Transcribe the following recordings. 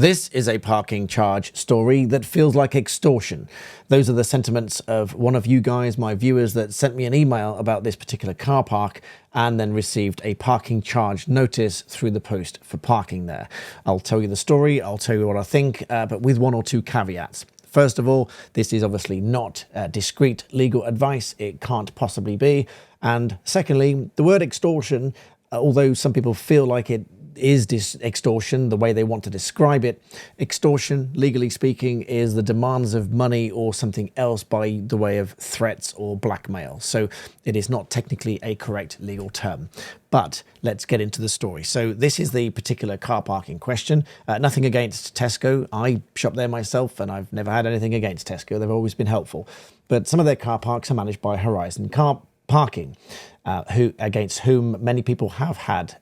This is a parking charge story that feels like extortion. Those are the sentiments of one of you guys, my viewers, that sent me an email about this particular car park and then received a parking charge notice through the post for parking there. I'll tell you the story, I'll tell you what I think, but with one or two caveats. First of all, this is obviously not discreet legal advice. It can't possibly be. And secondly, the word extortion, although some people feel like it is extortion, the way they want to describe it, extortion, legally speaking, is the demands of money or something else by the way of threats or blackmail. So it is not technically a correct legal term. But let's get into the story. So this is the particular car park in question. Nothing against Tesco. I shop there myself and I've never had anything against Tesco. They've always been helpful. But some of their car parks are managed by Horizon Car Parking, against whom many people have had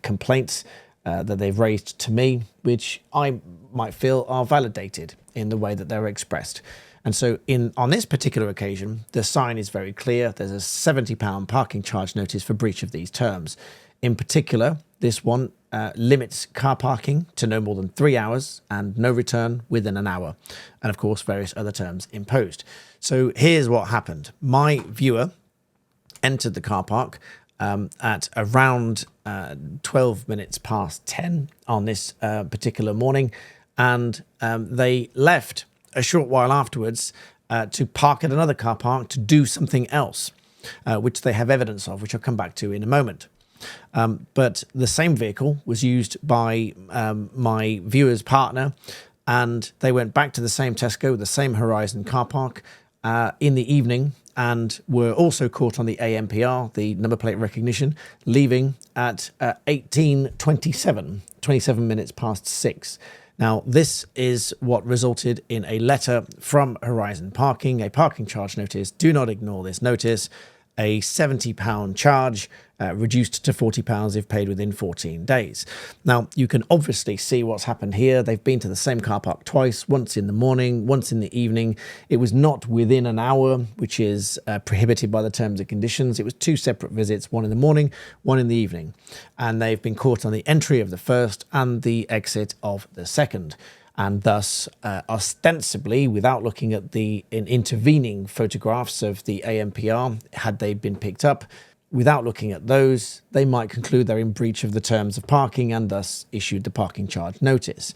complaints that they've raised to me, which I might feel are validated in the way that they're expressed. And so on this particular occasion, the sign is very clear. There's a £70 parking charge notice for breach of these terms. In particular, this one limits car parking to no more than 3 hours and no return within an hour. And of course, various other terms imposed. So here's what happened. My viewer entered the car park at around 12 minutes past 10 on this particular morning, and they left a short while afterwards to park at another car park to do something else, which they have evidence of, which I'll come back to in a moment. But the same vehicle was used by my viewer's partner, and they went back to the same Tesco, the same Horizon car park in the evening, and were also caught on the ANPR, the number plate recognition, leaving at 18:27, 27 minutes past 6. Now, this is what resulted in a letter from Horizon Parking, a parking charge notice. Do not ignore this notice. A £70 charge reduced to £40 if paid within 14 days. Now, you can obviously see what's happened here. They've been to the same car park twice, once in the morning, once in the evening. It was not within an hour, which is prohibited by the terms and conditions. It was two separate visits, one in the morning, one in the evening. And they've been caught on the entry of the first and the exit of the second. And thus, ostensibly, without looking at the intervening photographs of the ANPR, had they been picked up, without looking at those, they might conclude they're in breach of the terms of parking and thus issued the parking charge notice.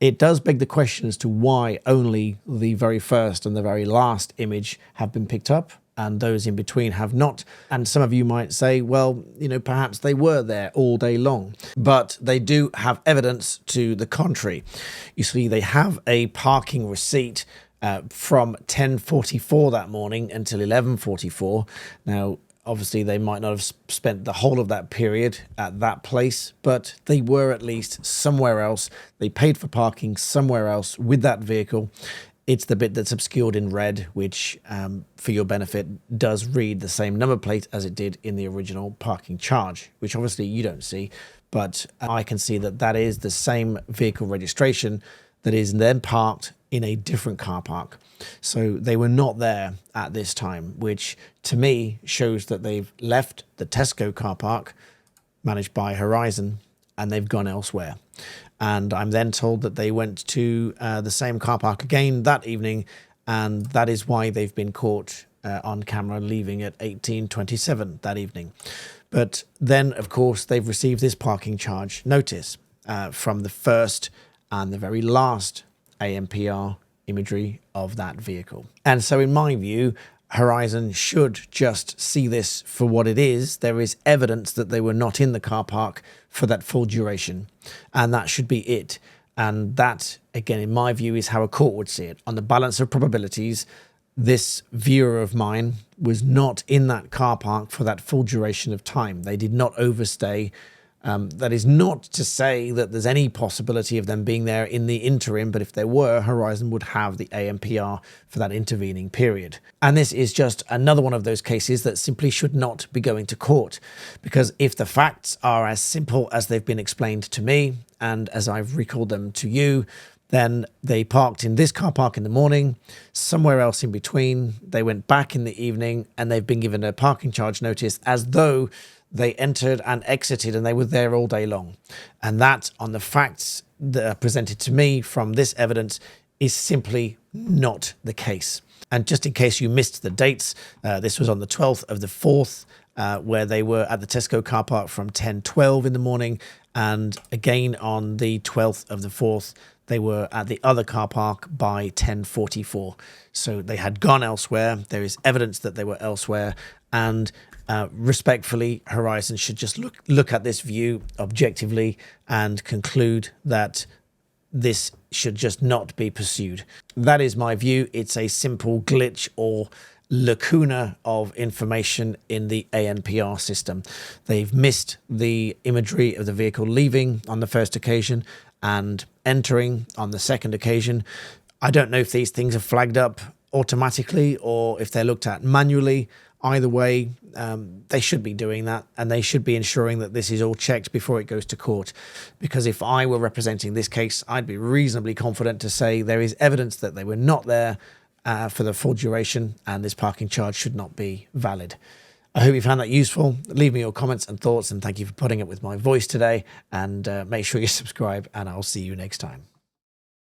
It does beg the question as to why only the very first and the very last image have been picked up and those in between have not. And some of you might say, well, perhaps they were there all day long, but they do have evidence to the contrary. You see, they have a parking receipt from 10:44 that morning until 11:44. Now, obviously, they might not have spent the whole of that period at that place, but they were at least somewhere else. They paid for parking somewhere else with that vehicle. It's the bit that's obscured in red, which, for your benefit, does read the same number plate as it did in the original parking charge, which obviously you don't see, but I can see that that is the same vehicle registration that is then parked in a different car park. So they were not there at this time, which to me shows that they've left the Tesco car park managed by Horizon and they've gone elsewhere. And I'm then told that they went to the same car park again that evening, and that is why they've been caught on camera leaving at 18:27 that evening. But then, of course, they've received this parking charge notice from the first and the very last ANPR imagery of that vehicle. And so in my view, Horizon should just see this for what it is. There is evidence that they were not in the car park for that full duration, and that should be it. And that, again, in my view, is how a court would see it. On the balance of probabilities, this viewer of mine was not in that car park for that full duration of time. They did not overstay. That is not to say that there's any possibility of them being there in the interim, but if there were, Horizon would have the ANPR for that intervening period. And this is just another one of those cases that simply should not be going to court, because if the facts are as simple as they've been explained to me and as I've recalled them to you, then they parked in this car park in the morning, somewhere else in between, they went back in the evening, and they've been given a parking charge notice as though they entered and exited and they were there all day long. And that, on the facts presented to me from this evidence is simply not the case. And just in case you missed the dates, this was on the 12th of the 4th, where they were at the Tesco car park from 10:12 in the morning. And again on the 12th of the 4th, they were at the other car park by 10:44. So they had gone elsewhere. There is evidence that they were elsewhere. And respectfully, Horizon should just look at this view objectively and conclude that this should just not be pursued. That is my view. It's a simple glitch or lacuna of information in the ANPR system. They've missed the imagery of the vehicle leaving on the first occasion and entering on the second occasion. I don't know if these things are flagged up automatically or if they're looked at manually. Either way, they should be doing that, and they should be ensuring that this is all checked before it goes to court. Because if I were representing this case, I'd be reasonably confident to say there is evidence that they were not there for the full duration, and this parking charge should not be valid. I hope you found that useful. Leave me your comments and thoughts, and thank you for putting up with my voice today. And make sure you subscribe, and I'll see you next time.